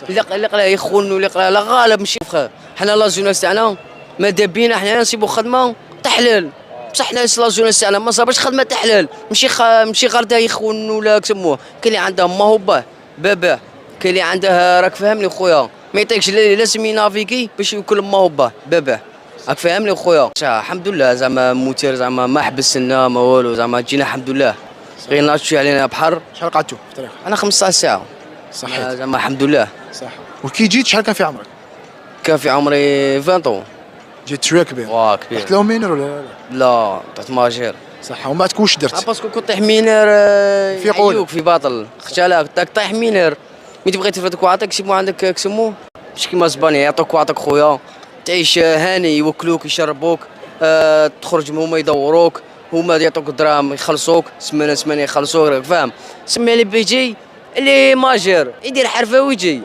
اللي قرا يخون واللي قرا لا غالب ماشي حنا لا جوناس تاعنا ماذا بينا حنا نصيبوا خدمه تحلال بصح حنا لا جوناس تاعنا ما صابش خدمه تحلال ماشي غير يخون ولا كسموه. كاين اللي عنده ما هو باباه كاين اللي عنده راك فاهمني خويا ما يعطيكش لازم ينافيكي باش ياكل ما هو باباه راك فاهمني خويا. الحمد لله زعما موتير زعما ما حبسنا ما والو زعما جينا الحمد لله غير ناض علينا بحر. شحال قعدتوا في الطريق؟ انا 15 ساعه صحيت زعما الحمد لله. صح. وكي جيت شحال كان في عمرك؟ كان في عمري 20 طون. جيت شويه كبير. واه كبير. طحت لهم مينر ولا لا؟ لا طحت ماجير. صح. ومن بعد واش درت؟ باسكو كنت طيح مينير في قول. يعيوك في باطل اختلاك تاك طيح مينير ملي تبغي تفرد كواعطك يسيبو عندك كسموه مش كيما اسبانيا يعطوك كواعطك خويا تعيش هاني يوكلوك يشربوك تخرج هما يدوروك هما يعطوك دراهم يخلصوك سمانه يخلصوك راك فاهم. سمي اللي بيجي اللي ماجر يدير حرفه ويجي